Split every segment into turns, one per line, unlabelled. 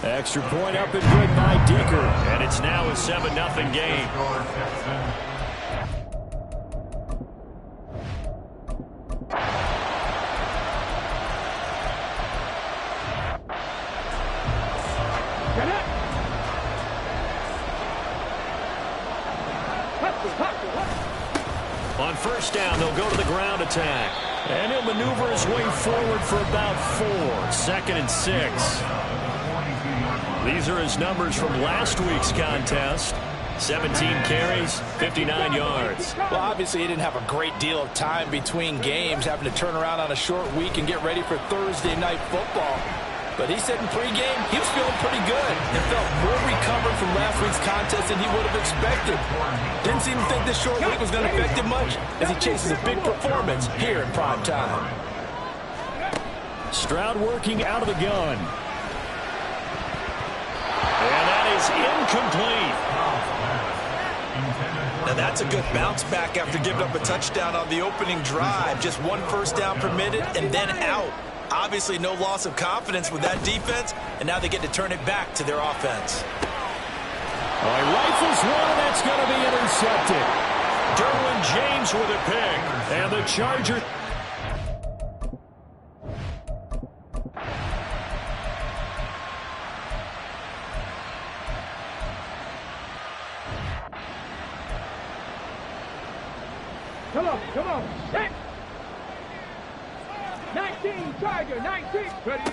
Extra point up and good by Deeker. And it's now a 7-0 game. On first down, they'll go to the ground attack. And he'll maneuver his way forward for about 4. 2nd and 6. These are his numbers from last week's contest. 17 carries, 59 yards.
Well, obviously, he didn't have a great deal of time between games, having to turn around on a short week and get ready for Thursday night football. But he said in pregame he was feeling pretty good and felt more recovered from last week's contest than he would have expected. Didn't seem to think this short week was going to affect him much as he chases a big performance here in prime time.
Stroud working out of the gun. And that is incomplete.
Now that's a good bounce back after giving up a touchdown on the opening drive. Just 1 first down permitted and then out. Obviously no loss of confidence with that defense, and now they get to turn it back to their offense.
He rifles one, that's going to be intercepted. Derwin James with a pick. And the Chargers.
Come on. 19, Tiger, 19. Ready.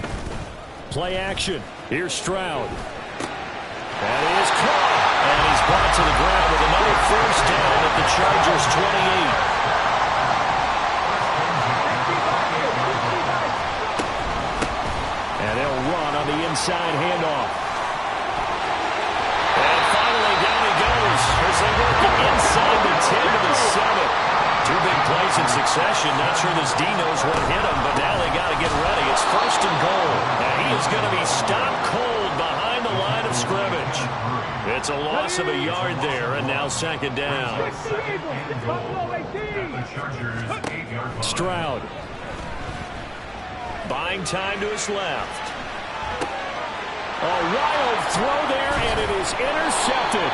Play action. Here's Stroud. That is caught. And he's brought to the ground with another first down at the Chargers' 28. And they'll run on the inside handoff. And finally down he goes as they work it inside the 10 to the 7. 2 big plays in succession. Not sure this D knows what hit him, but now they got to get ready. It's 1st and goal. And he is going to be stopped cold behind the line of scrimmage. It's a loss of a yard there, and now 2nd down. Stroud. Buying time to his left. A wild throw there, and it is intercepted.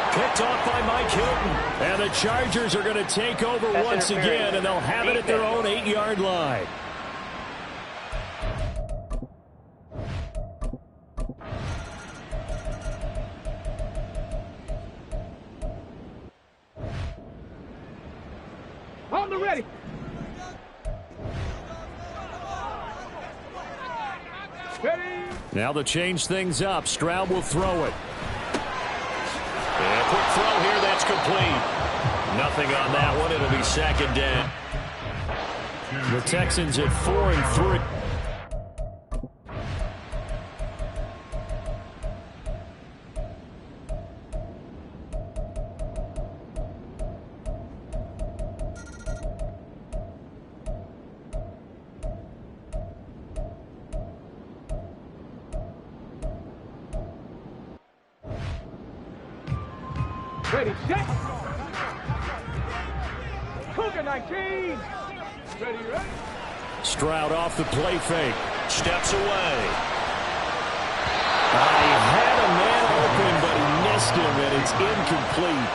Picked off by Mike Hilton. And the Chargers are going to take over once again, and they'll have it at their own 8-yard line.
On the ready. Ready.
Now they'll change things up. Stroud will throw it. And a quick throw here, that's complete. Nothing on that one. It'll be 2nd down. The Texans at 4 and 3.
Ready, set. Cougar 19. Ready.
Stroud off the play fake. Steps away. He had a man open, but he missed him, and it's incomplete.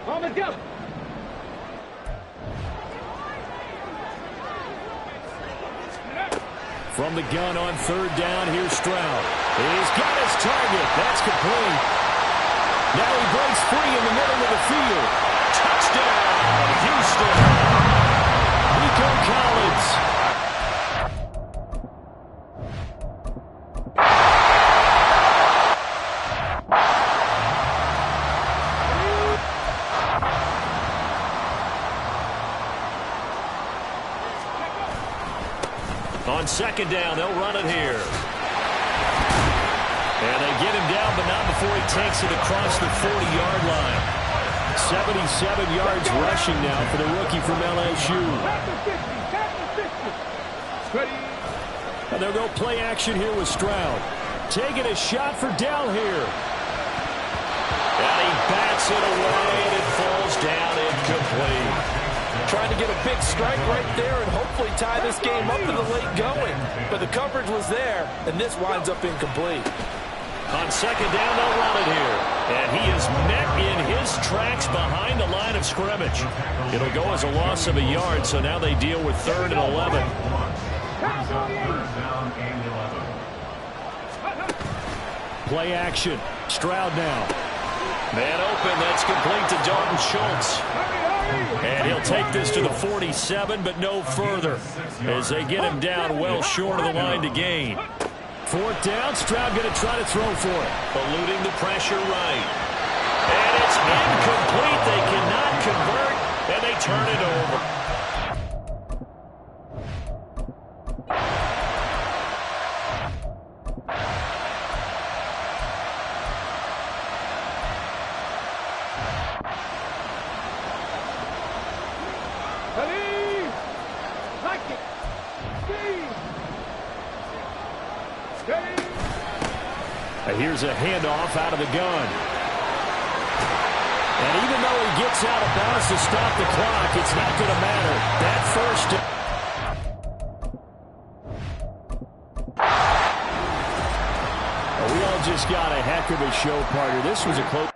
On the go.
From the gun on 3rd down, here's Stroud. He's got his target. That's complete. Now he breaks free in the middle of the field. Touchdown, Houston. Nico Collins. On 2nd down, they'll run it here. And they get him down, but not before he takes it across the 40-yard line. 77 yards rushing now for the rookie from LSU. And they'll go play action here with Stroud. Taking a shot for Dell here. And he bats it away, and it falls down incomplete.
Trying to get a big strike right there and hopefully tie this game up in the late going. But the coverage was there, and this winds up incomplete.
On second down, they'll run it here. And he is met in his tracks behind the line of scrimmage. It'll go as a loss of a yard, so now they deal with 3rd and 11. Play action. Stroud now. Man open. That's complete to Dalton Schultz. And he'll take this to the 47, but no further, as they get him down well short of the line to gain. 4th down. Stroud going to try to throw for it. Eluding the pressure right. And it's incomplete. They cannot convert, and they turn it over. Here's a handoff out of the gun. And even though he gets out of bounds to stop the clock, it's not going to matter. That first. We all just got a heck of a show, partner. This was a close.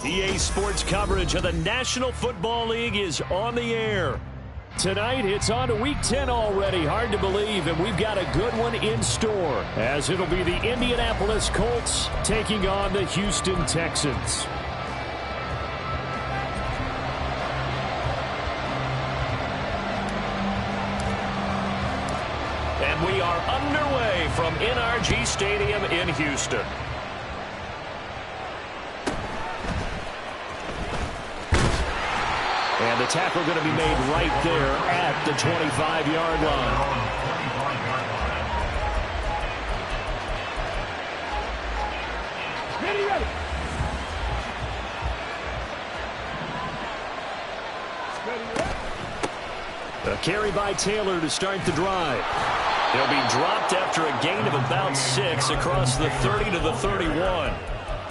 EA Sports coverage of the National Football League is on the air. Tonight, it's on to Week 10 already. Hard to believe, and we've got a good one in store, as it'll be the Indianapolis Colts taking on the Houston Texans. And we are underway from NRG Stadium in Houston. And the tackle going to be made right there at the 25-yard line. A carry by Taylor to start the drive. He'll be dropped after a gain of about 6 across the 30 to the 31.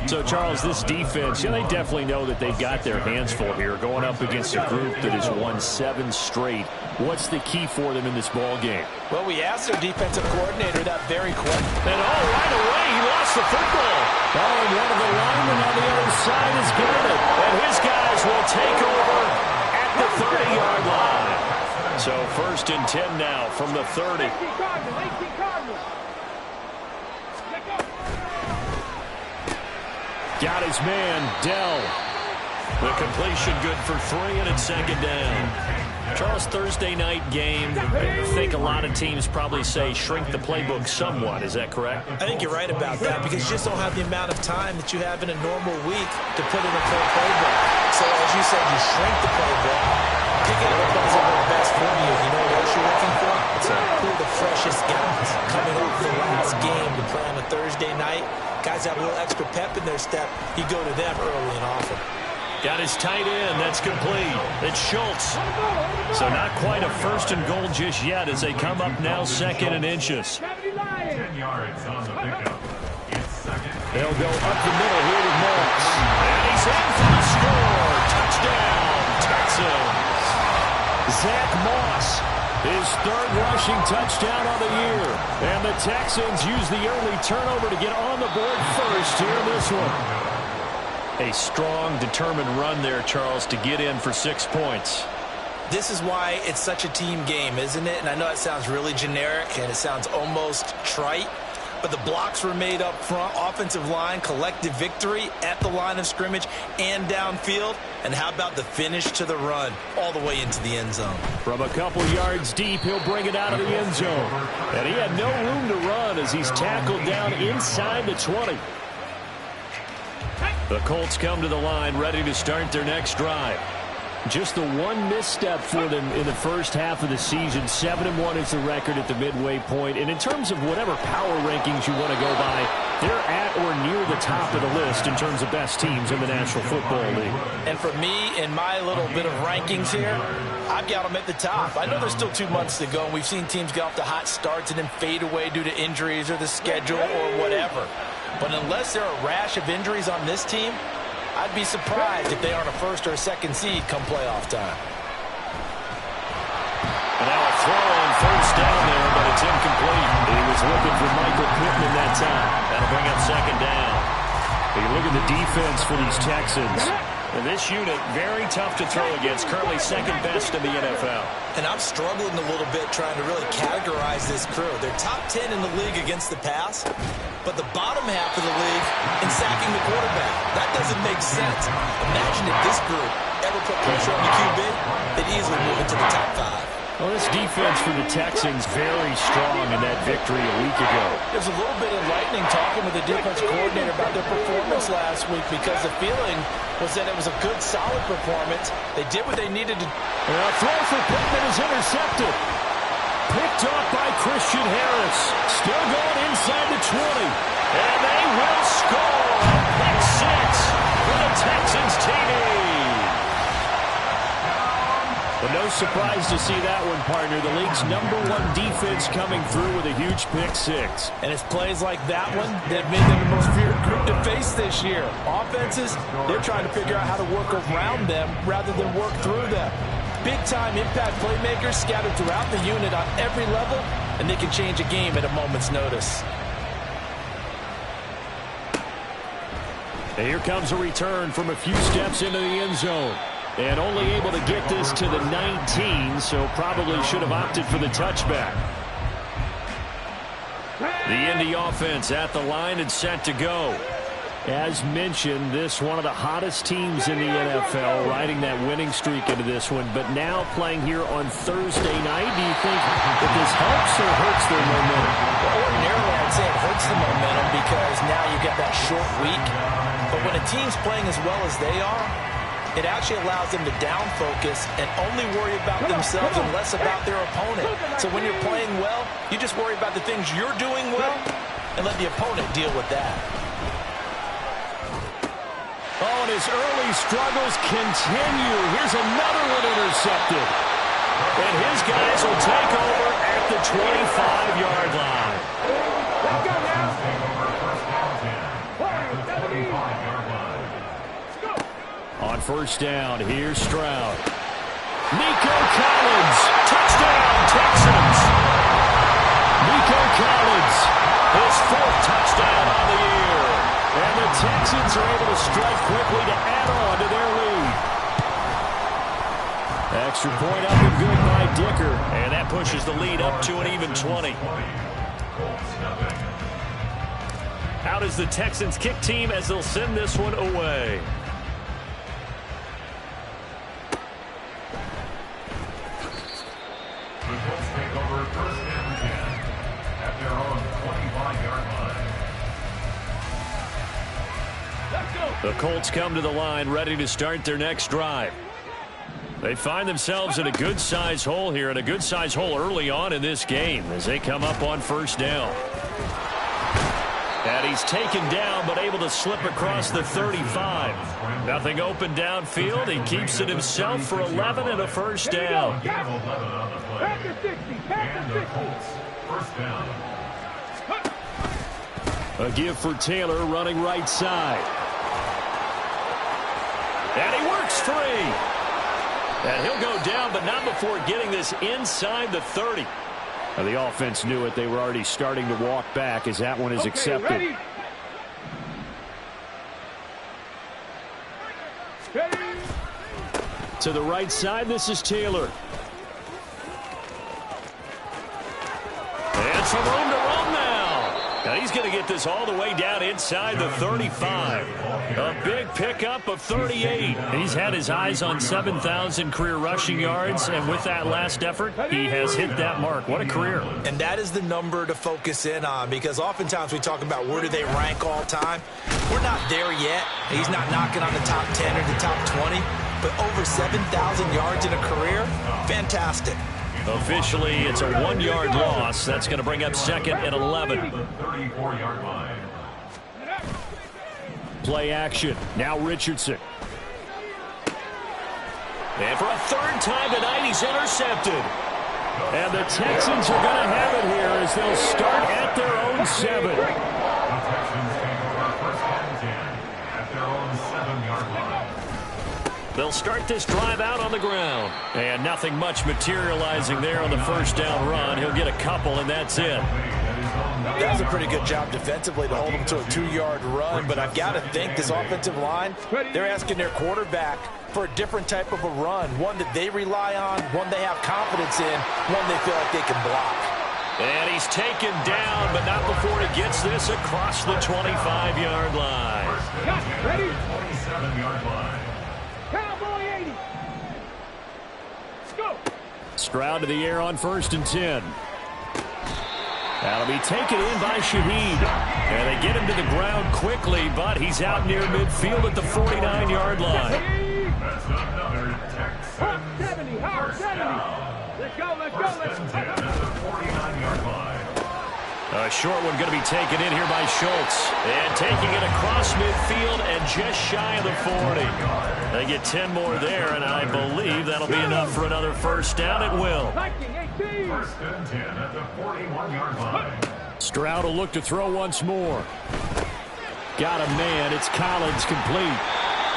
So, Charles, this defense, they definitely know that they've got their hands full here going up against a group that has won 7 straight. What's the key for them in this ball game?
Well, we asked their defensive coordinator that very question.
And, right away, he lost the football. Oh, and one of the linemen on the other side has got it. And his guys will take over at the 30-yard line. So, 1st and 10 now from the 30. Got his man, Dell. The completion good for 3, and it's 2nd down. Charles, Thursday night game, I think a lot of teams probably say shrink the playbook somewhat. Is that correct?
I think you're right about that because you just don't have the amount of time that you have in a normal week to put in a full playbook. So, as you said, you shrink the playbook. Pick out what plays that work best for you. You know what else you're looking for? Who are the freshest guys coming off the last game to play on a Thursday night? Guys have a little extra pep in their step. You go to them early and often.
Got his tight end. That's complete. It's Schultz. So not quite a 1st and goal just yet as they come up now 2nd and inches.
10 yards on the pickup. It's 2nd.
They'll go up the middle here with Moss. And he's in for the score. Touchdown, Texans. Zach Moss, his 3rd rushing touchdown of the year. And the Texans use the early turnover to get on the board first here in this one. A strong, determined run there, Charles, to get in for 6 points.
This is why it's such a team game, isn't it? And I know it sounds really generic and it sounds almost trite, but the blocks were made up front, offensive line, collective victory at the line of scrimmage and downfield. And how about the finish to the run all the way into the end zone?
From a couple yards deep, he'll bring it out of the end zone. And he had no room to run as he's tackled down inside the 20. The Colts come to the line ready to start their next drive. Just the one misstep for them in the first half of the season. 7-1 is the record at the midway point. And in terms of whatever power rankings you want to go by, they're at or near the top of the list in terms of best teams in the National Football League.
And for me, in my little bit of rankings here, I've got them at the top. I know there's still 2 months to go, and we've seen teams get off to hot starts and then fade away due to injuries or the schedule or whatever. But unless there are a rash of injuries on this team, I'd be surprised if they aren't a 1st or a 2nd seed come playoff time.
And now a throw on 1st down there, but it's incomplete. He was looking for Michael Pittman that time. That'll bring up 2nd down. You look at the defense for these Texans. And this unit, very tough to throw against. Currently 2nd best in the NFL.
And I'm struggling a little bit trying to really categorize this crew. They're top 10 in the league against the pass, but the bottom half of the league in sacking the quarterback. That doesn't make sense. Imagine if this group ever put pressure on the QB, they'd easily move into the top 5.
Well, this defense for the Texans very strong in that victory a week ago.
There's a little bit enlightening talking with the defense coordinator about their performance last week because the feeling was that it was a good, solid performance. They did what they needed to.
And a throw for Pittman is intercepted. Picked off by Christian Harris. Still going inside the 20. And they will score. Pick 6 for the Texans TV. But no surprise to see that one, partner. The league's #1 defense coming through with a huge pick 6.
And it's plays like that one that made them the most feared group to face this year. Offenses, they're trying to figure out how to work around them rather than work through them. Big-time impact playmakers scattered throughout the unit on every level, and they can change a game at a moment's notice.
And here comes a return from a few steps into the end zone. And only able to get this to the 19, so probably should have opted for the touchback. The Indy offense at the line and set to go. As mentioned, this one of the hottest teams in the NFL, riding that winning streak into this one. But now playing here on Thursday night, do you think that this helps or hurts their momentum?
Well, ordinarily, I'd say it hurts the momentum because now you get that short week. But when a team's playing as well as they are, it actually allows them to down focus and only worry about themselves and less about their opponent. So when you're playing well, you just worry about the things you're doing well and let the opponent deal with that.
Oh, and his early struggles continue. Here's another one intercepted. And his guys will take over at the 25-yard line.
Let's go now.
On first down, here's Stroud. Nico Collins, touchdown, Texans. Nico Collins, his 4th touchdown on the year. And the Texans are able to strike quickly to add on to their lead. Extra point up and good by Dicker. And that pushes the lead up to an even 20. Out is the Texans kick team as they'll send this one away.
The Colts take over first and 10 at their own 25-yard line.
The Colts come to the line ready to start their next drive. They find themselves in a good-sized hole here, and a good-sized hole early on in this game as they come up on first down. And he's taken down but able to slip across the 35. Nothing open downfield. He keeps it himself for 11 and a first down.
First down.
A give for Taylor running right side. And he works free. And he'll go down, but not before getting this inside the 30. Now, the offense knew it. They were already starting to walk back as that one is accepted.
Ready.
To the right side, this is Taylor. And some room to run now. Now he's going to get this all the way down inside the 35. A big pickup of 38. He's had his eyes on 7,000 career rushing yards, and with that last effort, he has hit that mark. What a career.
And that is the number to focus in on, because oftentimes we talk about where do they rank all time. We're not there yet. He's not knocking on the top 10 or the top 20, but over 7,000 yards in a career, fantastic.
Officially, it's a 1-yard loss. That's going to bring up second and 11.
34-yard line.
Play action. Now Richardson. And for a 3rd time tonight, he's intercepted. And the Texans are going to have it here as they'll start at their own 7.
The Texans take over first and 10 at their own 7-yard line.
They'll start this drive out on the ground. And nothing much materializing there on the first down run. He'll get a couple, and that's it.
That was a pretty good job defensively to hold him to a 2-yard run, but I've got to think this offensive line, they're asking their quarterback for a different type of a run, one that they rely on, one they have confidence in, one they feel like they can block.
And he's taken down, but not before he gets this across the 25-yard line.
Ready?
27-yard line.
Cowboy 80. Go.
Stroud to the air on first and 10. That'll be taken in by Shaheed. And they get him to the ground quickly, but he's out near midfield at the 49-yard line.
That's another Texan.
70, hard 70. Let's go, let's go, let's go.
10 at the 49-yard line.
A short one going to be taken in here by Schultz. And taking it across midfield and just shy of the 40. They get 10 more there, and I believe that'll be enough for another first down. It will.
First and 10 at the 41-yard line.
Stroud will look to throw once more. Got a man. It's Collins complete.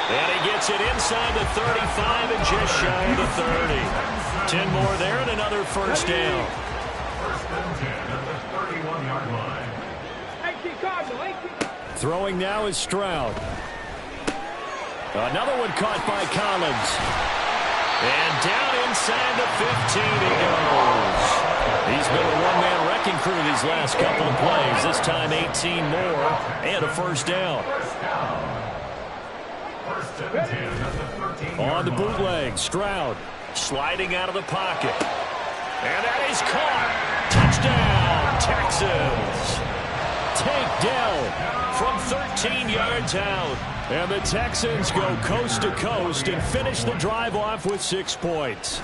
And he gets it inside the 35 and just shy of the 30. 10 more there and another first down.
First and 10 at the 31-yard line.
Throwing now is Stroud. Another one caught by Collins. And down inside the 15 he goes. He's been a one-man wrecking crew these last couple of plays. This time 18 more and a first down. On the bootleg, Stroud sliding out of the pocket. And that is caught. Touchdown, Texans. Takedown from 13 yards out. And the Texans go coast to coast and finish the drive off with 6 points.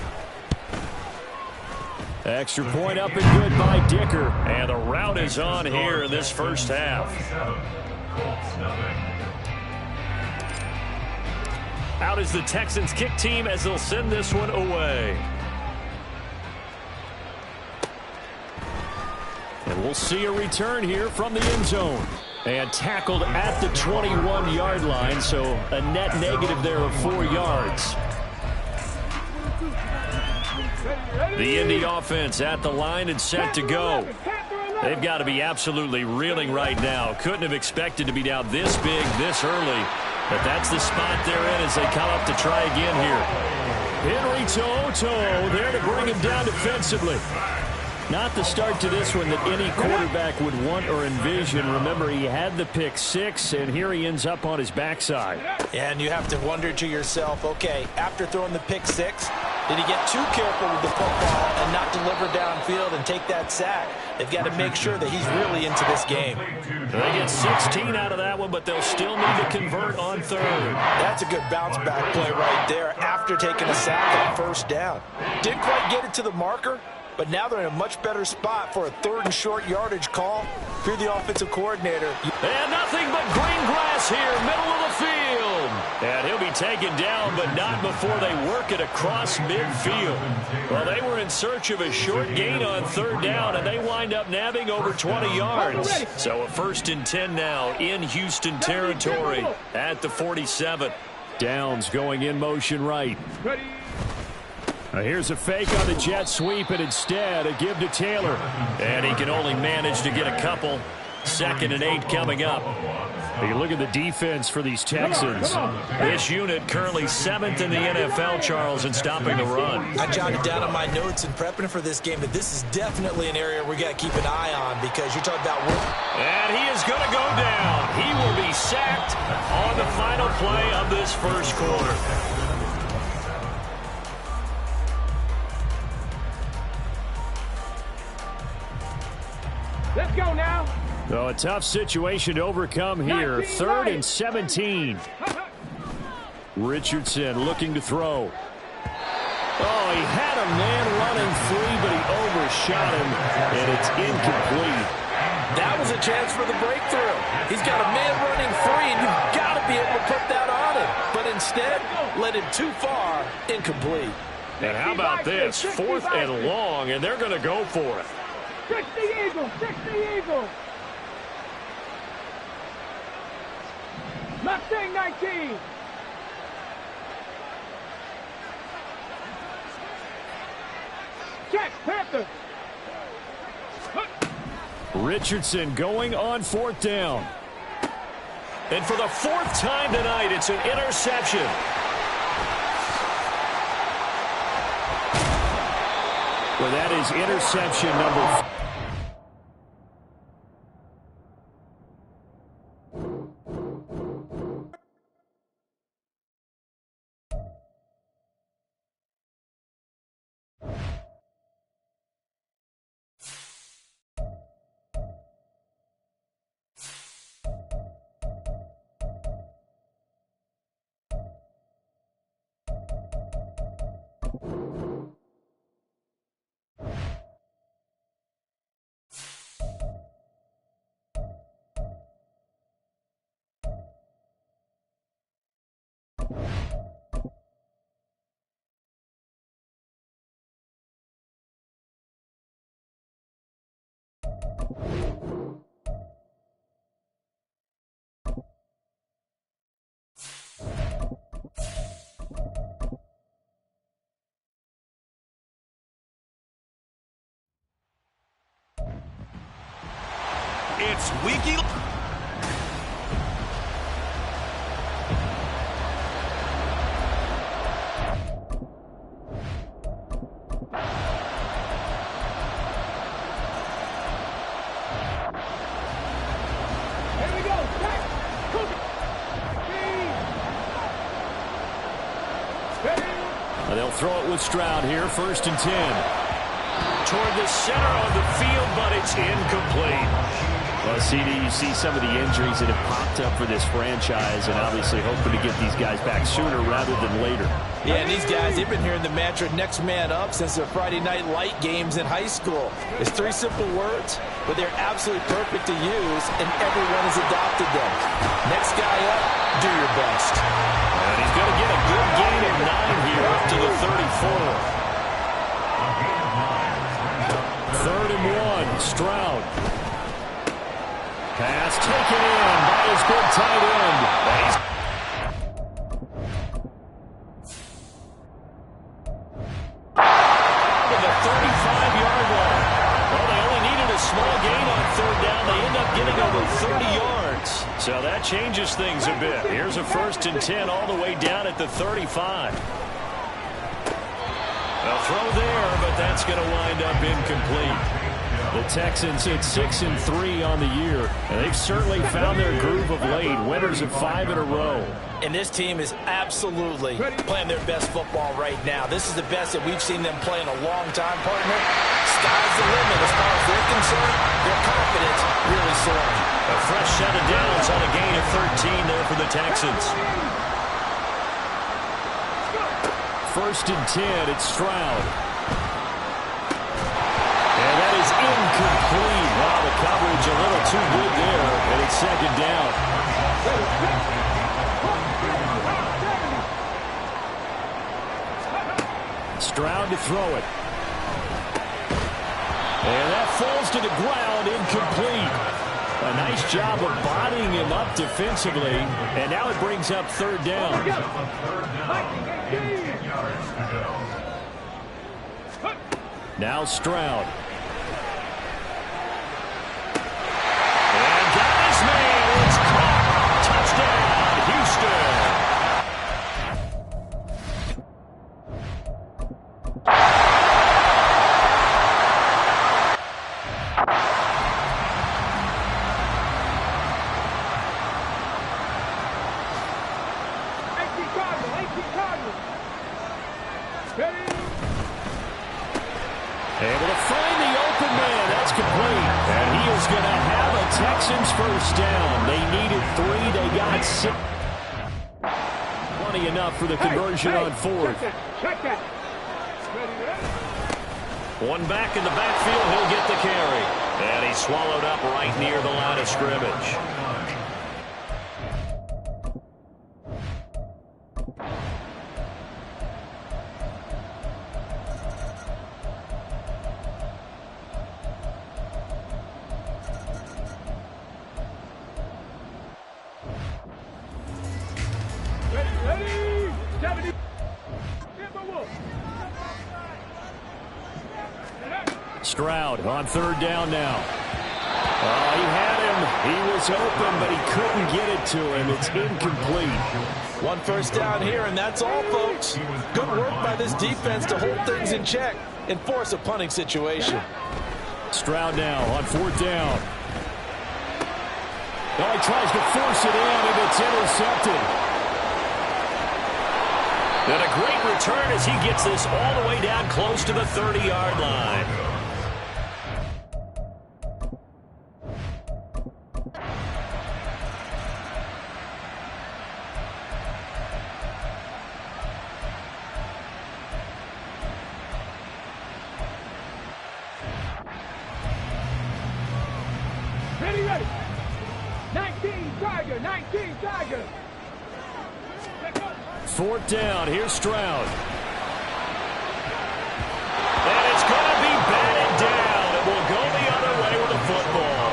Extra point up and good by Dicker. And the rout is on here in this first half. Out is the Texans kick team as they'll send this one away. And we'll see a return here from the end zone. And tackled at the 21-yard line, so a net negative there of 4 yards. The Indy offense at the line and set to go. They've got to be absolutely reeling right now. Couldn't have expected to be down this big, this early. But that's the spot they're in as they come up to try again here. Henry To'oTo'o there to bring him down defensively. Not the start to this one that any quarterback would want or envision. Remember, he had the pick 6, and here he ends up on his backside.
And you have to wonder to yourself, okay, after throwing the pick 6, did he get too careful with the football and not deliver downfield and take that sack? They've got to make sure that he's really into this game.
They get 16 out of that one, but they'll still need to convert on third.
That's a good bounce-back play right there after taking a sack on first down. Didn't quite get it to the marker, but now they're in a much better spot for a third and short yardage call. If you're the offensive coordinator.
And nothing but green grass here, middle of the field. And he'll be taken down, but not before they work it across midfield. Well, they were in search of a short gain on third down, and they wind up nabbing over 20 yards. So a 1st and 10 now in Houston territory at the 47. Downs going in motion right. Here's a fake on the jet sweep, and instead a give to Taylor. And he can only manage to get a couple. 2nd and 8 coming up. You look at the defense for these Texans. This unit currently 7th in the NFL, Charles, in stopping the run.
I jotted down on my notes in prepping for this game that this is definitely an area we got to keep an eye on because you're talking about
And he is going to go down. He will be sacked on the final play of this first quarter.
Let's go now.
So a tough situation to overcome here. 3rd and 17. Richardson looking to throw. Oh, he had a man running free, but he overshot him, and it's incomplete.
That was a chance for the breakthrough. He's got a man running free, and you've got to be able to put that on him. But instead, led him too far, incomplete.
And how about this? 4th and long, and they're going to go for it.
60 Eagles, 60 Eagles. Mustang 19. Check, Panther.
Richardson going on 4th down. And for the 4th time tonight, it's an interception. Well, that is interception number 4.
It's Wiki.
They'll throw it with Stroud here, 1st and 10. Toward the center of the field, but it's incomplete. Well, CD, you see some of the injuries that have popped up for this franchise, and obviously hoping to get these guys back sooner rather than later.
Yeah, and these guys, they've been hearing the mantra next man up since their Friday night light games in high school. It's 3 simple words, but they're absolutely perfect to use, and everyone has adopted them. Next guy up, do your best.
And he's going to get a good gain of 9 here up to the 34. 3rd and 1, Stroud. Pass taken in by his big tight end. To the 35-yard line. Well, they only needed a small gain on 3rd down. They end up getting over 30 yards. So that changes things a bit. Here's a 1st and 10 all the way down at the 35. They'll throw there, but that's going to wind up incomplete. The Texans at 6-3 on the year, and they've certainly found their groove of late. Winners of 5 in a row.
And this team is absolutely playing their best football right now. This is the best that we've seen them play in a long time, partner. Sky's the limit as far as they're concerned. Their confidence really soaring.
A fresh set of downs on a gain of 13 there for the Texans. 1st and 10, it's Stroud. And that is incomplete. Wow, the coverage a little too good there, and it's 2nd down. Stroud to throw it. And that falls to the ground, incomplete. A nice job of bodying him up defensively, and now it brings up 3rd down. Now Stroud. And got his man. It's caught. Touchdown, Houston. Able to find the open man. That's complete. And he is going to have a Texans 1st down. They needed 3. They got 6. Plenty enough for the conversion on 4th.
Check that.
One back in the backfield. He'll get the carry. And he's swallowed up right near the line of scrimmage. Stroud on 3rd down now. Oh, he had him. He was open, but he couldn't get it to him. It's incomplete.
1 1st down here, and that's all, folks. Good work by this defense to hold things in check and force a punting situation.
Stroud now on 4th down. Oh, he tries to force it in, and it's intercepted. And a great return as he gets this all the way down close to the 30-yard line.
Ready. 19 Tiger.
4th down. Here's Stroud. And it's going to be batted down. It will go the other way with the football.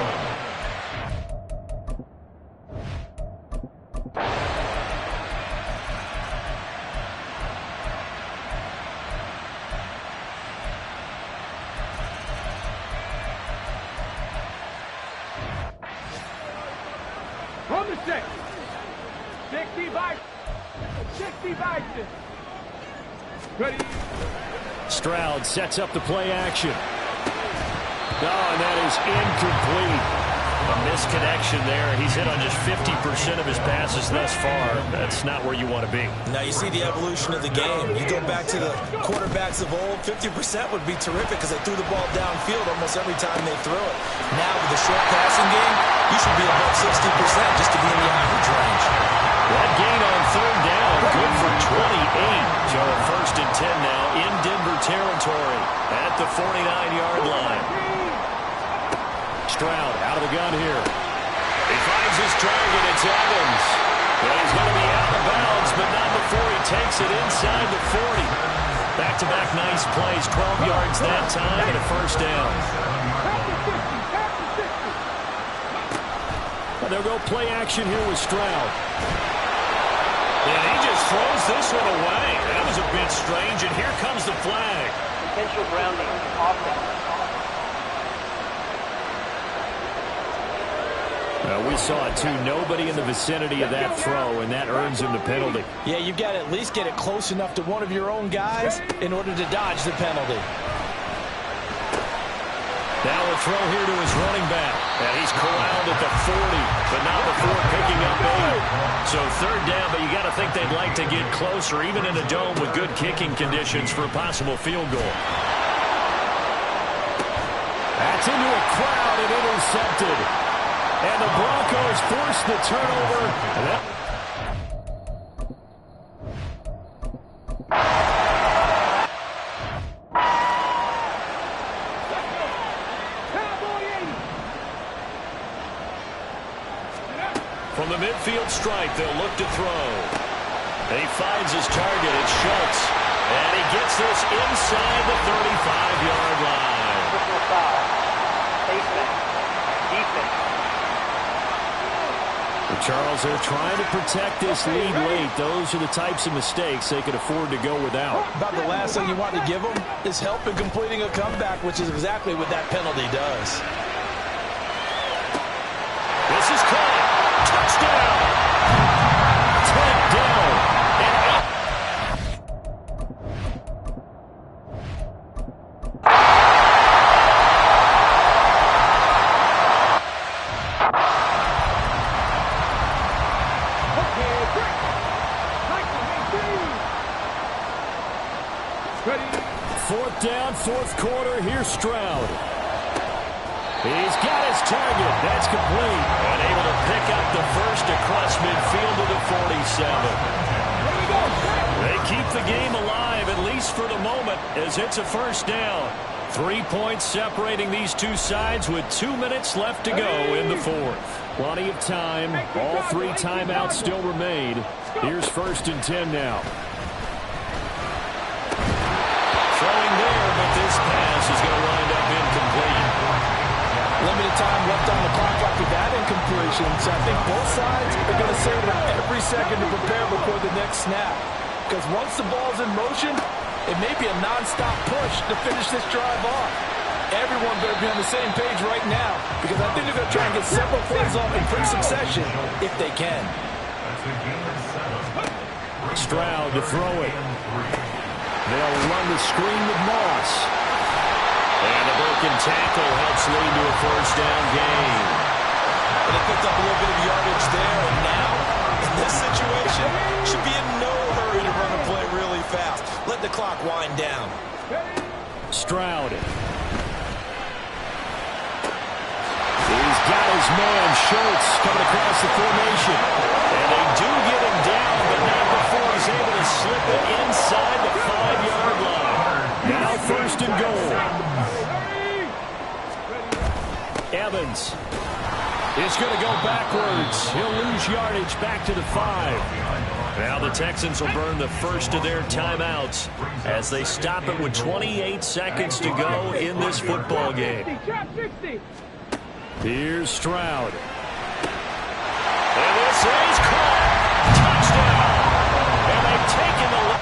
From the 6. 60 Bison. Ready.
Stroud sets up the play action. Oh, and that is incomplete. A misconnection there. He's hit on just 50% of his passes thus far. That's not where you want to be.
Now you see the evolution of the game. You go back to the quarterbacks of old, 50% would be terrific because they threw the ball downfield almost every time they threw it. Now with the short passing game, you should be above 60% just to be in the average range.
That gain on third down, good for 28. So a 1st and 10 now in Denver territory at the 49-yard line. Stroud out of the gun here. He finds his target. It's Evans. Well, he's going to be out of bounds, but not before he takes it inside the 40. Back-to-back nice plays, 12 yards that time and a 1st down. Well, they'll go play action here with Stroud. And he just throws this one away. That was a bit strange, and here comes the flag.
Potential grounding, offense.
We saw it, too. Nobody in the vicinity of that throw, and that earns him the penalty.
Yeah, you've got to at least get it close enough to one of your own guys in order to dodge the penalty.
Now a throw here to his running back. And he's corralled at the 40, but not before picking up 8. So 3rd down, but you got to think they'd like to get closer, even in a dome with good kicking conditions for a possible field goal. That's into a crowd and intercepted. And the Broncos force the turnover. From the midfield stripe, they'll look to throw. He finds his target. It's Schultz. And he gets this inside the 35-yard line.
Personal foul. Defense.
Charles, they're trying to protect this lead late. Those are the types of mistakes they could afford to go without.
About the last thing you want to give them is help in completing a comeback, which is exactly what that penalty does.
This is caught. Touchdown. Touchdown. Down, 4th quarter, here's Stroud. He's got his target. That's complete. And able to pick up the first across midfield to the 47. They keep the game alive, at least for the moment, as it's a 1st down. 3 points separating these two sides with 2 minutes left to go in the 4th. Plenty of time. All 3 timeouts still remain. Here's 1st and 10 now. Throwing there, but this pass is going to wind up incomplete.
Limited time left on the clock after that incompletion, so I think both sides are going to savor every second to prepare before the next snap. Because once the ball's in motion, it may be a non-stop push to finish this drive off. Everyone better be on the same page right now, because I think they're going to try and get several plays off in quick succession if they can.
Stroud to throw it. They'll run the screen with Moss. And a broken tackle helps lead to a 1st down gain.
And they picked up a little bit of yardage there, and now, in this situation, should be in no hurry to run a play really fast. Let the clock wind down.
Stroud. He's got his man, Schultz, coming across the formation. And they do get him down, but not before he's able to slip it inside the 5-yard line. Now 1st and goal. Evans is going to go backwards. He'll lose yardage back to the 5. Now the Texans will burn the first of their timeouts as they stop it with 28 seconds to go in this football game. Here's Stroud. And this is caught. Touchdown. And they've taken the lead.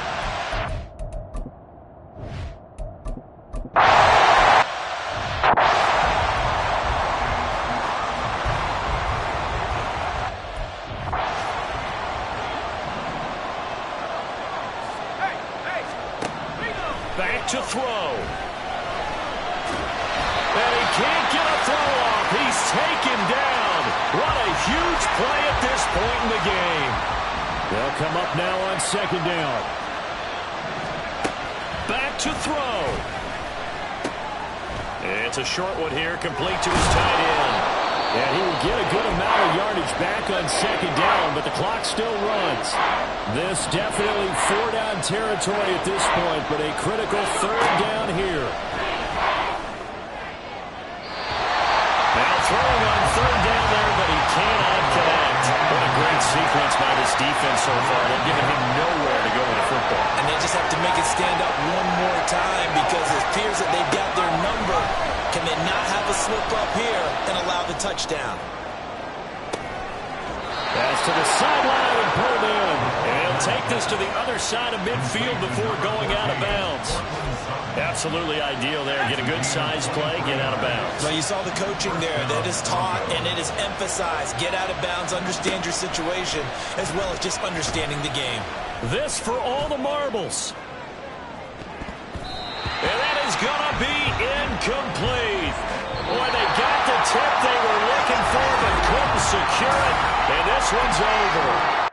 Back to throw. And he can't get a throw off. He's taken down. What a huge play at this point in the game. They'll come up now on second down. Back to throw. It's a short one here, complete to his tight end. And he will get a good amount of yardage back on second down, but the clock still runs. This definitely four-down territory at this point, but a critical third down here. Now throwing on third down there, but he cannot connect. What a great sequence by this defense so far. They've given him nowhere to go with the football.
And they just have to make it stand up one more time because it appears that they've got their number. Can they not have a slip up here and allow the touchdown?
Pass to the sideline and pulled in. And he'll take this to the other side of midfield before going out of bounds. Absolutely ideal there. Get a good size play, get out of bounds.
Well, you saw the coaching there. That is taught and it is emphasized. Get out of bounds, understand your situation, as well as just understanding the game.
This for all the marbles. And that is going to be incomplete. Boy, they got the tip they were looking for, but couldn't secure it. And this one's over.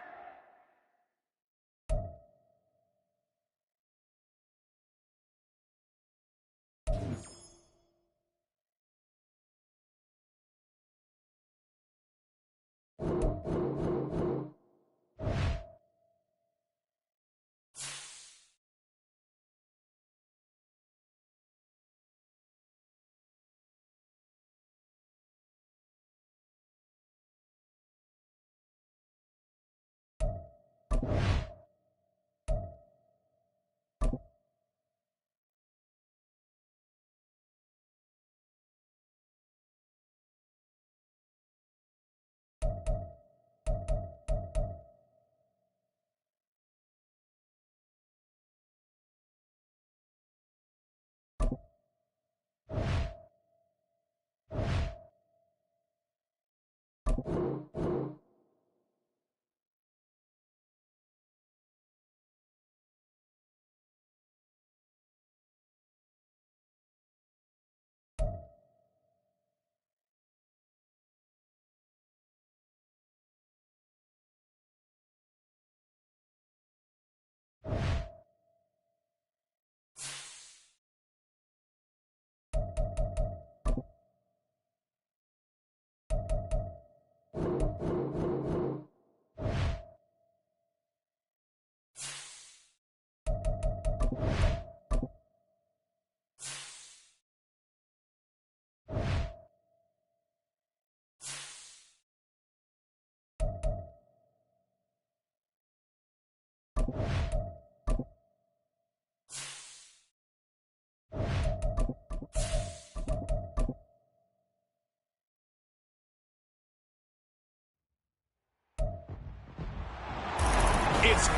It's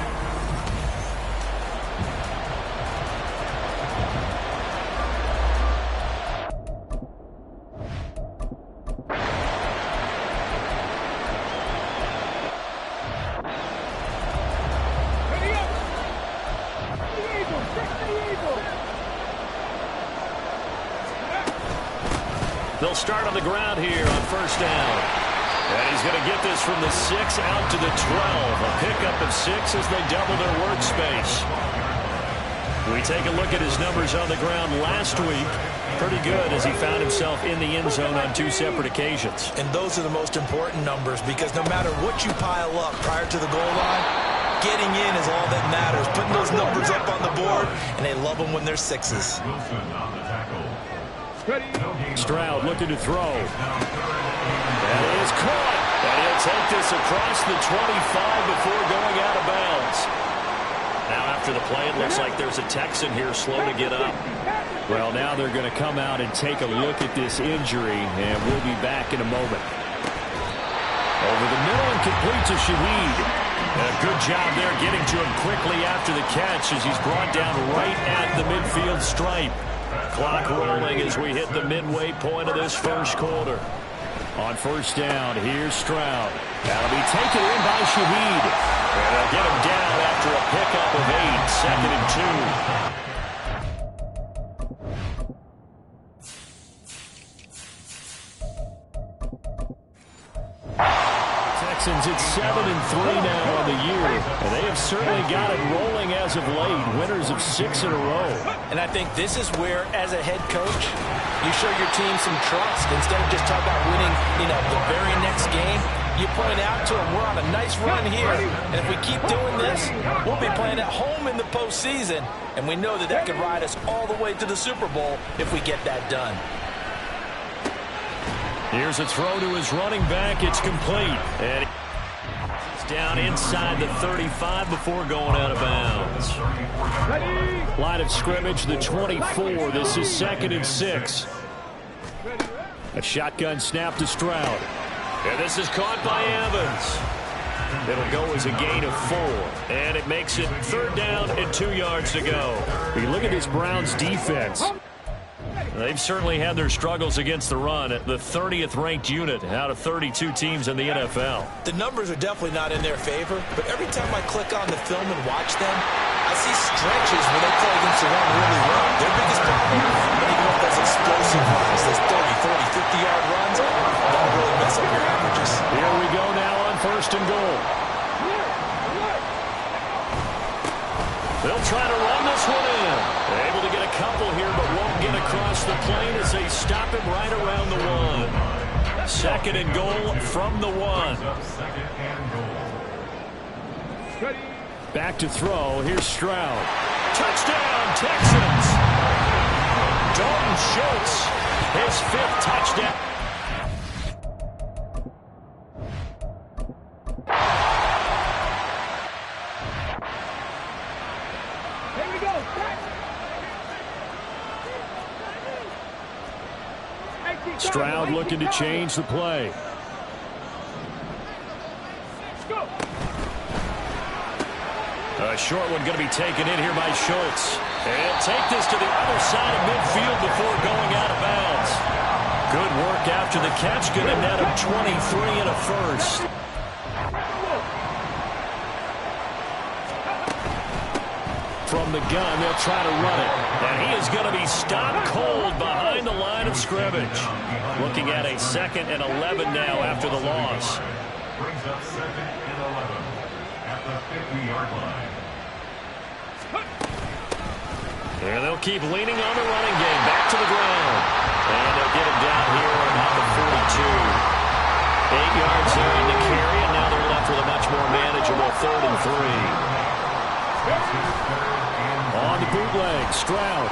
They'll start on the ground here on first down. And he's going to get this from the 6 out to the 12. A pickup of 6 as they double their workspace. We take a look at his numbers on the ground last week. Pretty good as he found himself in the end zone on 2 separate occasions.
And those are the most important numbers because no matter what you pile up prior to the goal line, getting in is all that matters. Putting those numbers up on the board, and they love them when they're 6s.
Stroud looking to throw. That is caught. And he'll take this across the 25 before going out of bounds. Now after the play, it looks like there's a Texan here slow to get up. Well, now they're going to come out and take a look at this injury, and we'll be back in a moment. Over the middle and complete to Shaheed. A good job there getting to him quickly after the catch as he's brought down right at the midfield stripe. Clock rolling as we hit the midway point of this first quarter. On first down, here's Stroud. That'll be taken in by Shaheed. And they'll get him down after a pickup of 8, 2nd and 2. at 7-3 now on the year, and they have certainly got it rolling as of late. Winners of 6 in a row.
And I think this is where, as a head coach, you show your team some trust. Instead of just talking about winning, the very next game, you point out to them, we're on a nice run here, and if we keep doing this, we'll be playing at home in the postseason, and we know that could ride us all the way to the Super Bowl if we get that done.
Here's a throw to his running back. It's complete. And he's down inside the 35 before going out of bounds. Line of scrimmage, the 24. This is 2nd and 6. A shotgun snap to Stroud. And this is caught by Evans. It'll go as a gain of 4. And it makes it 3rd down and 2 yards to go. You look at this Browns defense. They've certainly had their struggles against the run. The 30th ranked unit out of 32 teams in the NFL.
The numbers are definitely not in their favor, but every time I click on the film and watch them, I see stretches where they play against the run really well. Their biggest problem, when you go up those explosive runs, those 30, 40, 50-yard runs, that'll really mess up your averages.
Here we go now on 1st and goal. They'll try to run this one in. Able to get a couple here, but won't get across the plane as they stop him right around the 1. 2nd and goal from the 1. Back to throw. Here's Stroud. Touchdown, Texans. Dalton Schultz, his 5th touchdown. Stroud looking to change the play. A short one going to be taken in here by Schultz. And take this to the other side of midfield before going out of bounds. Good work after the catch. Going to net him 23 and a 1st. From the gun, they'll try to run it. And he is going to be stopped cold behind the line of scrimmage. Looking at a 2nd and 11 now after the loss.
Brings up 2nd and 11 at the 50-yard line.
And they'll keep leaning on the running game. Back to the ground. And they'll get him down here at the 42. 8 yards there in the carry, and now they're left with a much more manageable 3rd and 3. On the bootleg, Stroud.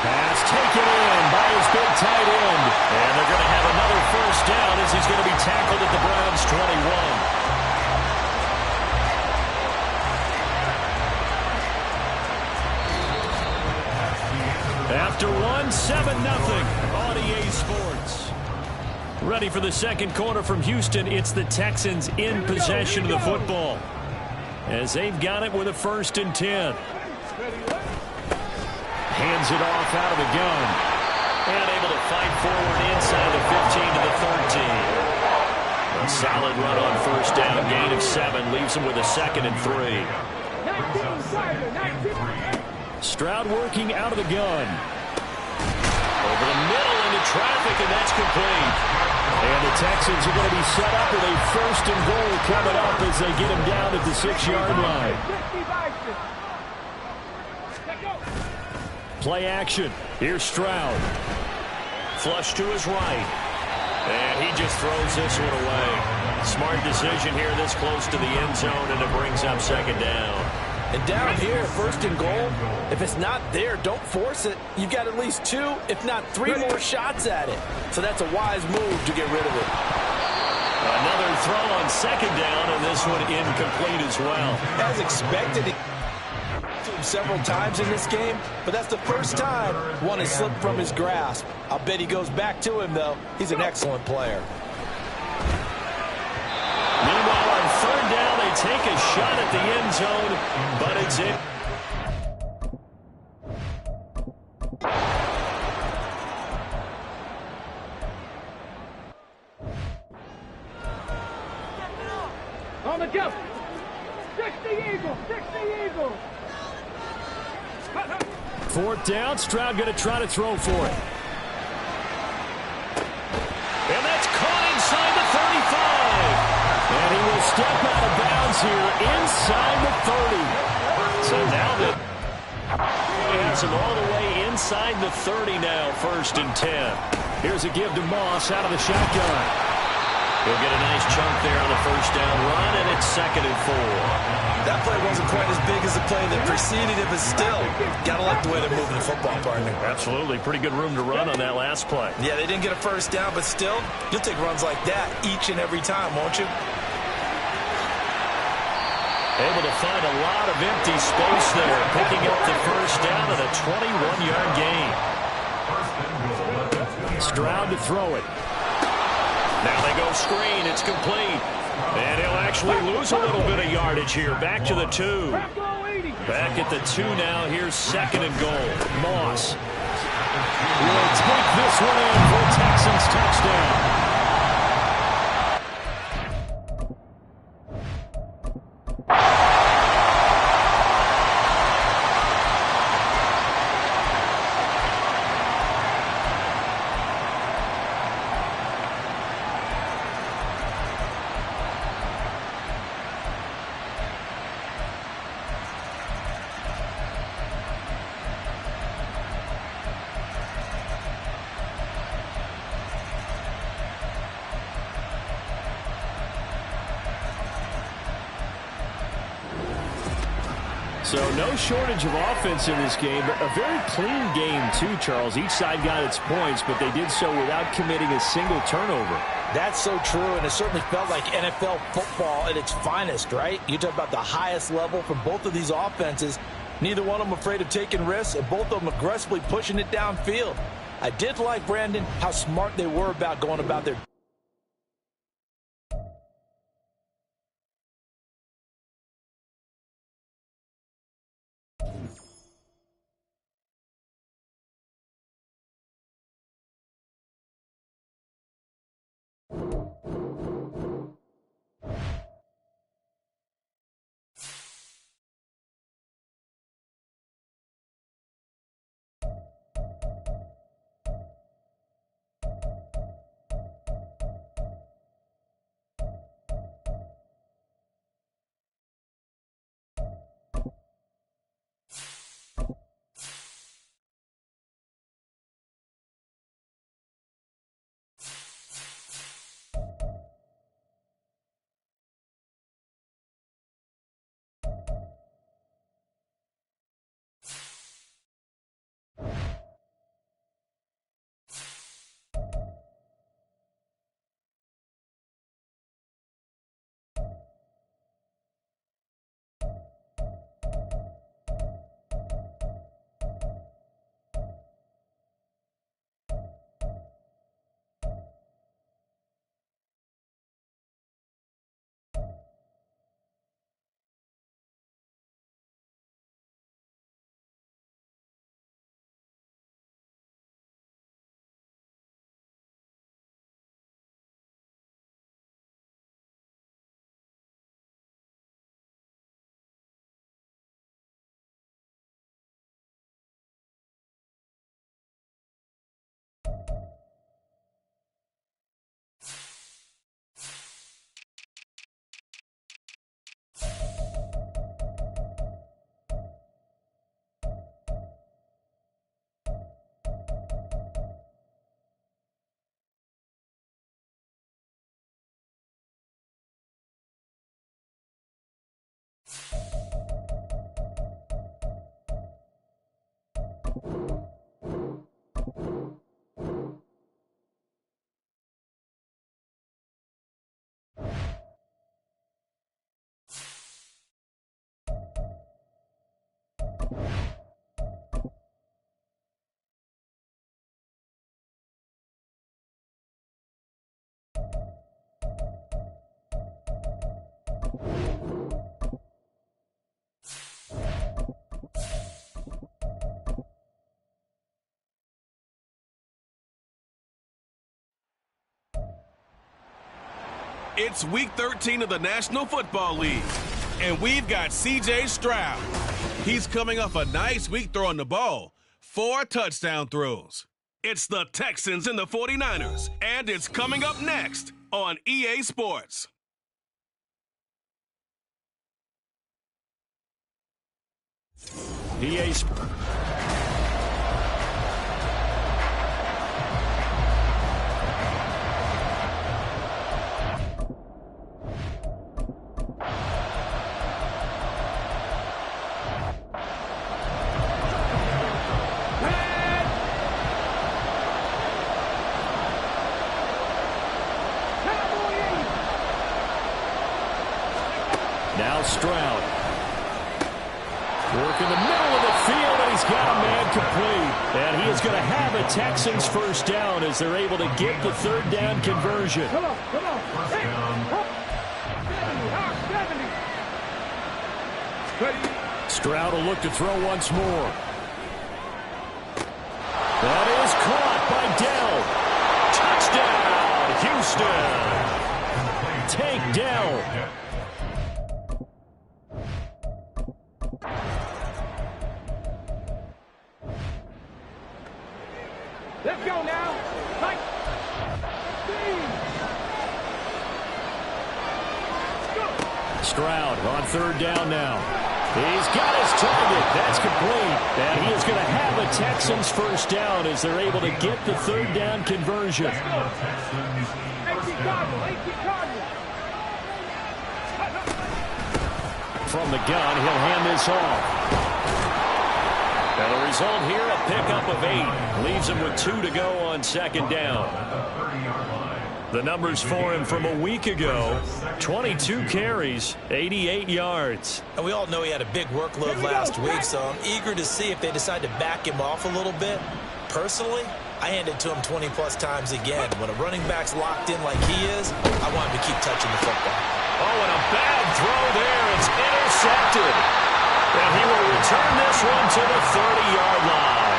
Pass taken in by his big tight end. And they're going to have another 1st down as he's going to be tackled at the Browns' 21. After 1, 7-0 on EA Sports. Ready for the 2nd quarter from Houston. It's the Texans in possession of the football, as they've got it with a 1st and 10. Hands it off out of the gun. And able to fight forward inside the 15 to the 13. A solid run on 1st down. Gain of 7. Leaves him with a 2nd and 3. Stroud working out of the gun. Over the middle into traffic, and that's complete. And the Texans are going to be set up with a 1st and goal coming up as they get him down at the 6-yard line. Play action. Here's Stroud. Flush to his right. And he just throws this one away. Smart decision here this close to the end zone, and it brings up 2nd down.
And down here, 1st and goal, if it's not there, don't force it. You've got at least 2, if not 3 more shots at it. So that's a wise move to get rid of it.
Another throw on 2nd down, and this one incomplete as well.
As expected, he to him several times in this game, but that's the 1st time one has slipped from his grasp. I'll bet he goes back to him, though. He's an excellent player.
Meanwhile, on 3rd down, they take a shot at the end zone, but it's in.
On the jump. 60 Eagles. 60 Eagles.
4th down. Stroud going to try to throw for it. And that's caught inside the 35. runs here inside the 30. So now that he has him all the way inside the 30 now, 1st and 10. Here's a give to Moss out of the shotgun. He'll get a nice chunk there on the 1st down run, and it's 2nd and 4.
That play wasn't quite as big as the play that preceded it, but still, got to like the way they're moving the football, partner.
Absolutely. Pretty good room to run on that last play.
Yeah, they didn't get a 1st down, but still, you'll take runs like that each and every time, won't you?
Able to find a lot of empty space there, picking up the 1st down and a 21-yard gain. Stroud to throw it. Now they go screen. It's complete. And he'll actually lose a little bit of yardage here. Back to the 2. Back at the 2 now. Here's 2nd and goal. Moss will take this one in for a Texans touchdown. So no shortage of offense in this game, but a very clean game too, Charles. Each side got its points, but they did so without committing a single turnover.
That's so true, and it certainly felt like NFL football at its finest, right? You talk about the highest level from both of these offenses. Neither one of them afraid of taking risks, and both of them aggressively pushing it downfield. I did like, Brandon, how smart they were about going about their
It's Week 13 of the National Football League, and we've got C.J. Stroud. He's coming off a nice week throwing the ball, 4 touchdown throws. It's the Texans and the 49ers, and it's coming up next on EA Sports.
PA's. Now Stroud. Work in the middle of the field, and he's got a man complete. And he is going to have a Texans first down as they're able to get the third down conversion.
Come on, come on. Hey, 70.
Stroud will look to throw once more. That is caught by Dell. Touchdown, Houston. Take Dell.
Let's go now. Like,
Stroud on third down now. He's got his target. That's complete. And he is going to have a Texans first down as they're able to get the third down conversion.
let's go. 18 Cardinals, 18 Cardinals.
From the gun, he'll hand this off. And the result here, a pickup of 8. Leaves him with 2 to go on second down. The numbers for him from a week ago, 22 carries, 88 yards.
And we all know he had a big workload last week, so I'm eager to see if they decide to back him off a little bit. Personally, I hand it to him 20-plus times again. When a running back's locked in like he is, I want him to keep touching the football.
Oh, and a bad throw there. It's intercepted. And he will return this one to the 30-yard line.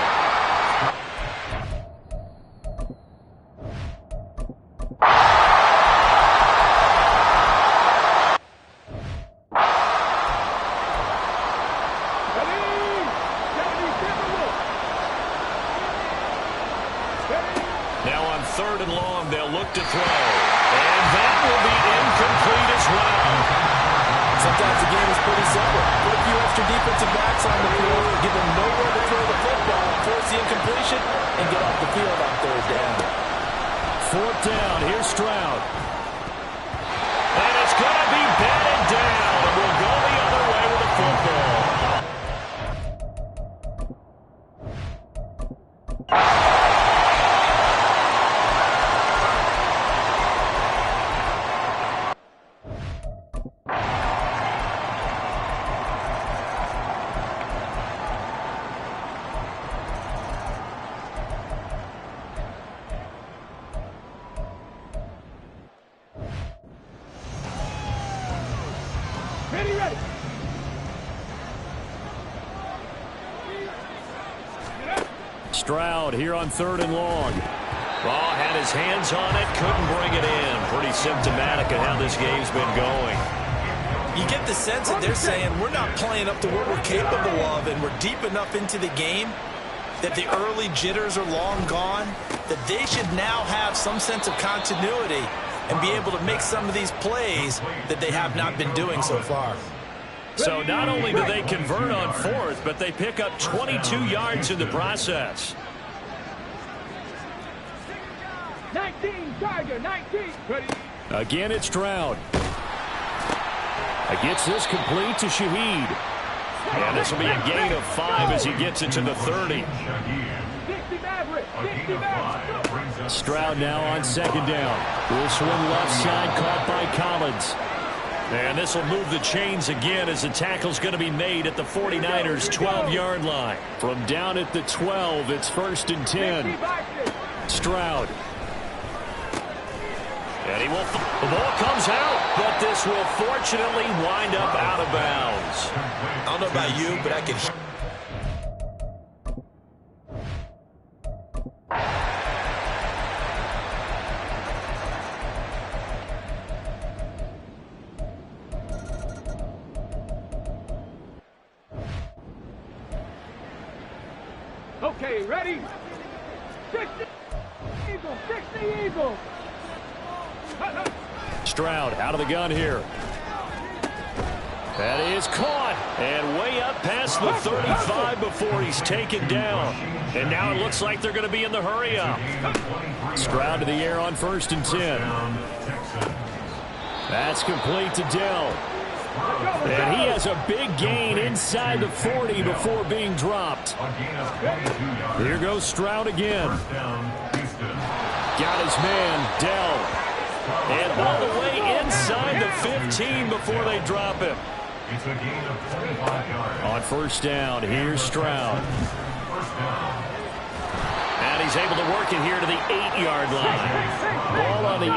Now on third and long, they'll look to throw. And that will be incomplete as well.
Sometimes the game is pretty simple. Put a few extra defensive backs on the field, give them nowhere to throw the football, force the incompletion, and get off the field on third down.
Fourth down, here's Stroud. And it's going to be batted down. And we'll go the other way with the football.
Ready, ready.
Stroud here on third and long. Oh, had his hands on it, couldn't bring it in. Pretty symptomatic of how this game's been going.
You get the sense that they're saying we're not playing up to what we're capable of, and we're deep enough into the game that the early jitters are long gone, that they should now have some sense of continuity and be able to make some of these plays that they have not been doing so far.
So not only do they convert on fourth, but they pick up 22 yards in the process.
19, Tiger, 19. Ready.
Again, it's Stroud. Gets this complete to Shaheed. And this will be a gain of 5 as he gets it to the 30.
60 Maverick, 60 Maverick.
Stroud now on second down. This one left side caught by Collins. And this will move the chains again as the tackle's going to be made at the 49ers' 12-yard line. From down at the 12, it's first and 10. Stroud. And he will. The ball comes out, but this will fortunately wind up out of bounds.
I don't know about you, but I can.
Okay, ready? 60 Eagles, 60 Eagles.
Stroud out of the gun here. That is caught, And way up past the 35 before he's taken down. And now it looks like they're going to be in the hurry up. Stroud to the air on 1st and 10. That's complete to Dell. And he has a big gain inside the 40 before being dropped. Here goes Stroud again. Got his man, Dell. And all the way inside the 15 before they drop him.
It's a gain of 25 yards.
On 1st down, here's Stroud. And he's able to work it here to the 8-yard line. Ball on the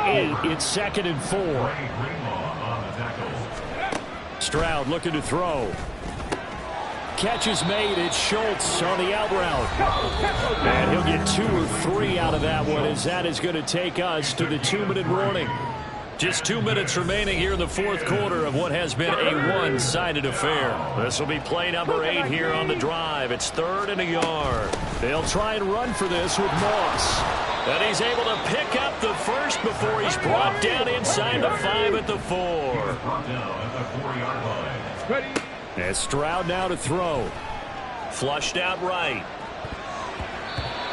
8. It's 2nd and 4. Stroud looking to throw. Catch is made. It's Schultz on the out route. And he'll get 2 or 3 out of that one, as that is going to take us to the 2-minute warning. Just 2 minutes remaining here in the 4th quarter of what has been a one-sided affair. This will be play number 8 here on the drive. It's 3rd and a yard. They'll try and run for this with Moss. And he's able to pick up the first before he's brought down inside the 5 at the 4. And Stroud now to throw. Flushed out right.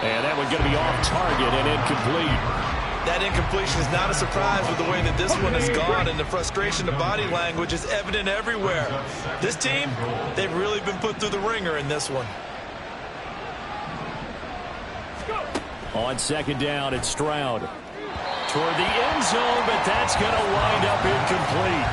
And that one's going to be off target and incomplete.
That incompletion is not a surprise with the way that this one has gone, and the frustration of body language is evident everywhere. This team, they've really been put through the ringer in this one.
On 2nd down, it's Stroud. Toward the end zone, but that's going to wind up incomplete.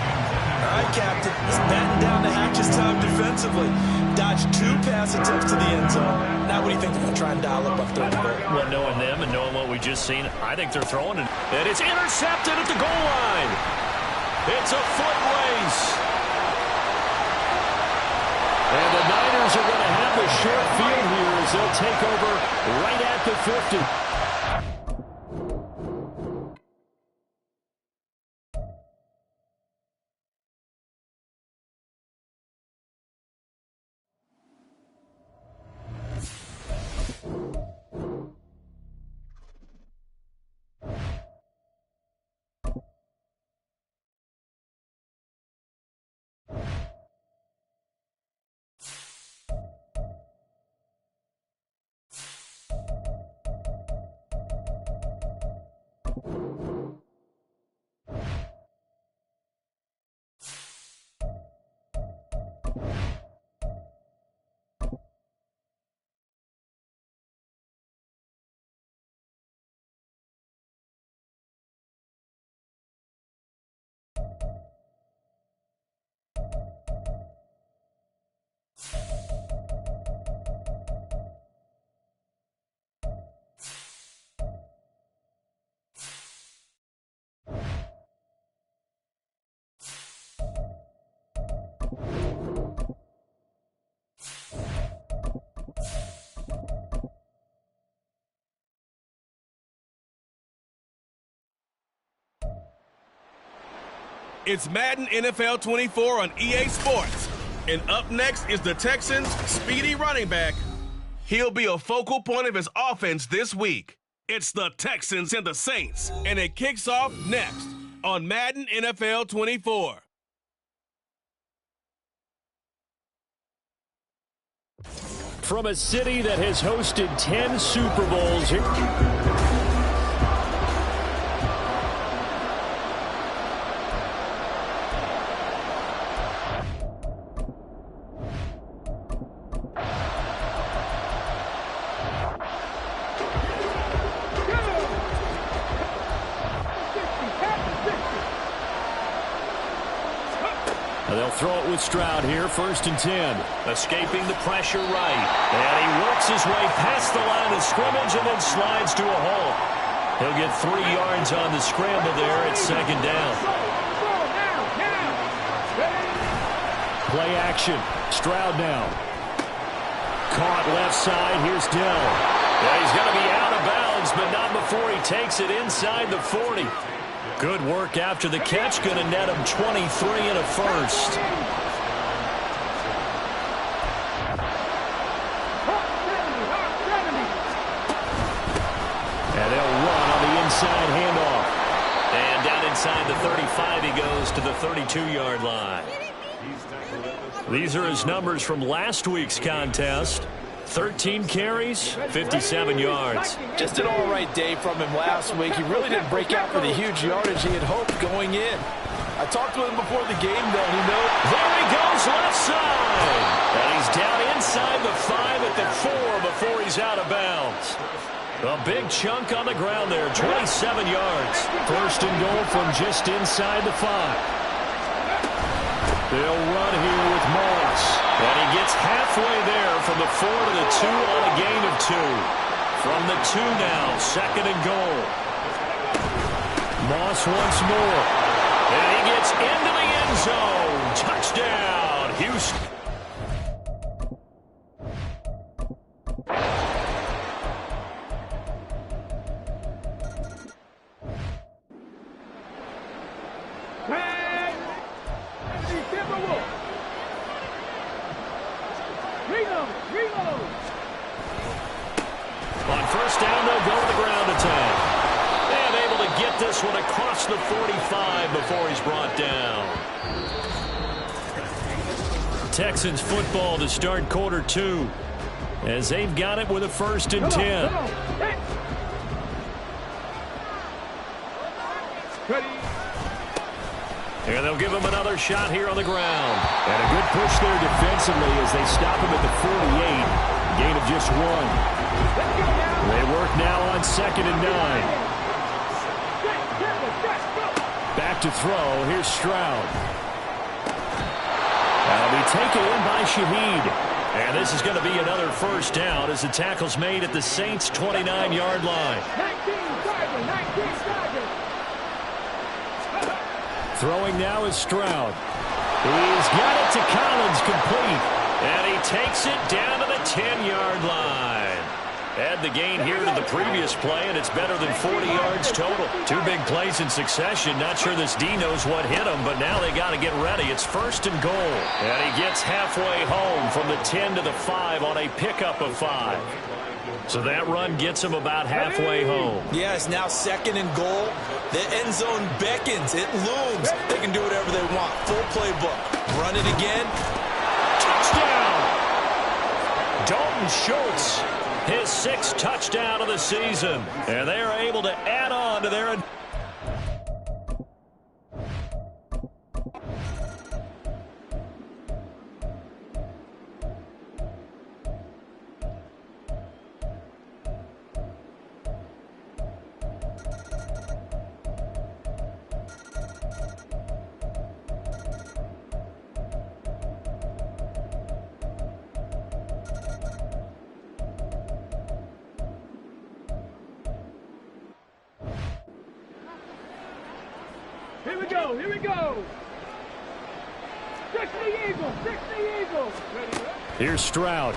All right, Captain, let's batten down the hatches time defensively. Dodge 2 pass attempts to the end zone. Now what do you think they're going to try and dial up on 3rd and 4?
Well, knowing them and knowing what we just seen, I think they're throwing it. And it's intercepted at the goal line. It's a foot race. And the Niners are going to have the short field here as they'll take over right at the 50.
It's Madden NFL 24 on EA Sports. And up next is the Texans' speedy running back. He'll be a focal point of his offense this week. It's the Texans and the Saints, and it kicks off next on Madden NFL 24.
From a city that has hosted 10 Super Bowls. They'll throw it with Stroud here, 1st and 10. Escaping the pressure right. And he works his way past the line of scrimmage and then slides to a hole. He'll get 3 yards on the scramble there at 2nd down. Play action. Stroud now. Caught left side. Here's Dell. Yeah, he's going to be out of bounds, but not before he takes it inside the 40. Good work after the catch. Going to net him 23 and a first. And they'll run on the inside handoff. And down inside the 35 he goes to the 32-yard line. These are his numbers from last week's contest. 13 carries, 57 yards.
Just an all-right day from him last week. He really didn't break out for the huge yardage he had hoped going in. I talked to him before the game, though, and he knows.
There he goes, left side. And he's down inside the 5 at the 4 before he's out of bounds. A big chunk on the ground there, 27 yards. First and goal from just inside the 5. They'll run here with Moss. And he gets halfway there from the 4 to the 2 on a gain of 2. From the 2 now, second and goal. Moss once more. And he gets into the end zone. Touchdown, Houston. On first down, they'll go to the ground attack. And able to get this one across the 45 before he's brought down. Texans football to start quarter 2 as they've got it with a first and 10. And they'll give him another shot here on the ground. And a good push there defensively as they stop him at the 48. Gain of just 1. They work now on second and 9. Back to throw. Here's Stroud. That'll be taken in by Shaheed. And this is going to be another first down as the tackle's made at the Saints' 29-yard line. Throwing now is Stroud. He's got it to Collins, complete. And he takes it down to the 10-yard line. Add the gain here to the previous play, and it's better than 40 yards total. 2 big plays in succession. Not sure this D knows what hit him, but now they got to get ready. It's first and goal. And he gets halfway home from the 10 to the 5 on a pickup of 5. So that run gets him about halfway home.
Yeah, it's now second and goal. The end zone beckons. It looms. They can do whatever they want. Full playbook. Run it again.
Touchdown! Dalton Schultz, his 6th touchdown of the season. And they are able to add on to their...
Here we go, here we go. 60 Eagles, 60 Eagles.
Here's Stroud.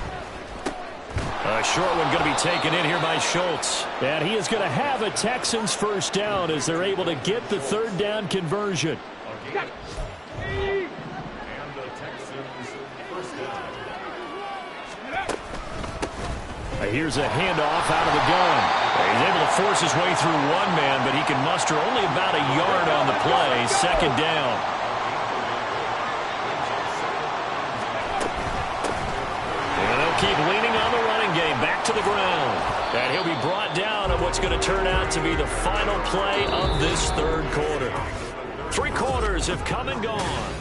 A short one going to be taken in here by Schultz. And he is going to have a Texans first down as they're able to get the 3rd down conversion. Here's a handoff out of the gun. He's able to force his way through one man, but he can muster only about a yard on the play. Second down. And they'll keep leaning on the running game. Back to the ground. And he'll be brought down on what's going to turn out to be the final play of this 3rd quarter. 3 quarters have come and gone.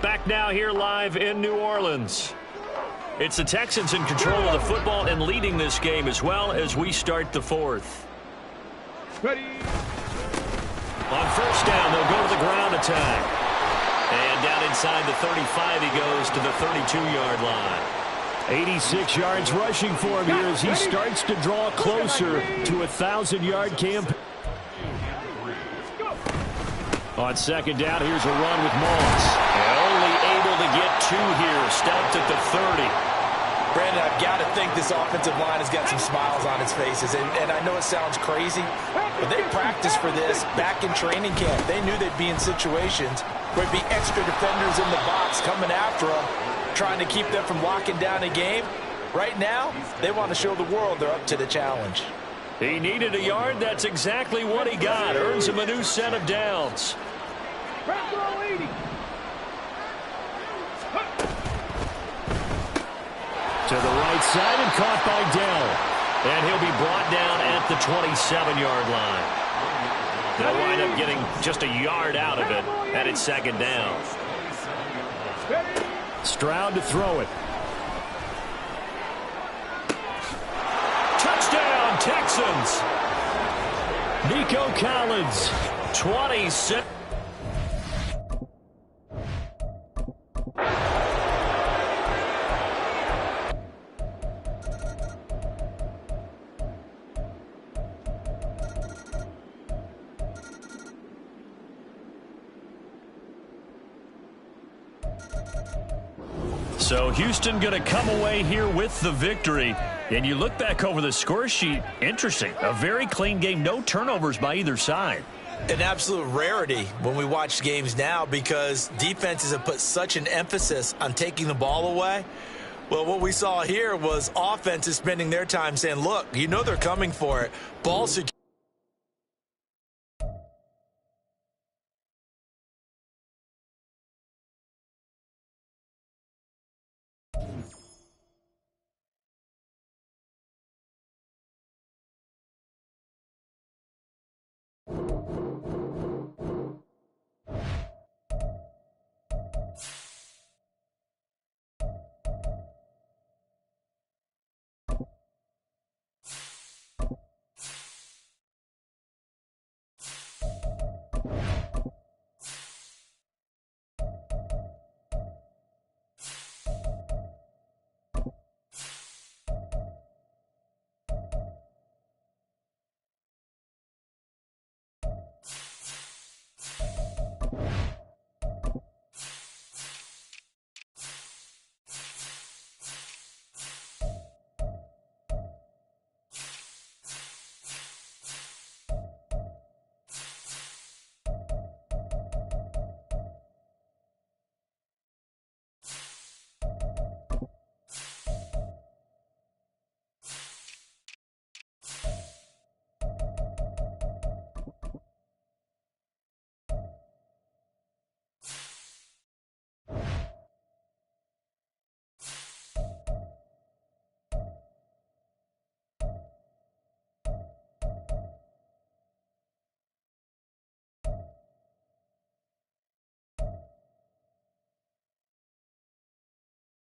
Back now here live in New Orleans. It's the Texans in control of the football and leading this game as well as we start the 4th.
Ready.
On first down, they'll go to the ground attack. And down inside the 35, he goes to the 32-yard line. 86 yards rushing for him here as he starts to draw closer to a 1,000-yard campaign. On second down, here's a run with Moss. And only able to get 2 here, stopped at the 30.
Brandon, I've got to think this offensive line has got some smiles on its faces. And I know it sounds crazy, but they practiced for this back in training camp. They knew they'd be in situations where there'd be extra defenders in the box coming after them, trying to keep them from locking down a game. Right now, they want to show the world they're up to the challenge.
He needed a yard. That's exactly what he got. Earns him a new set of downs. To the right side and caught by Dell. And he'll be brought down at the 27-yard line. They'll wind up getting just a yard out of it, and it's second down. Stroud to throw it. Touchdown, Texans. Nico Collins, 26. So Houston going to come away here with the victory. And you look back over the score sheet, interesting. A very clean game, no turnovers by either side.
An absolute rarity when we watch games now because defenses have put such an emphasis on taking the ball away. Well, what we saw here was offenses spending their time saying, look, you know they're coming for it. Ball security.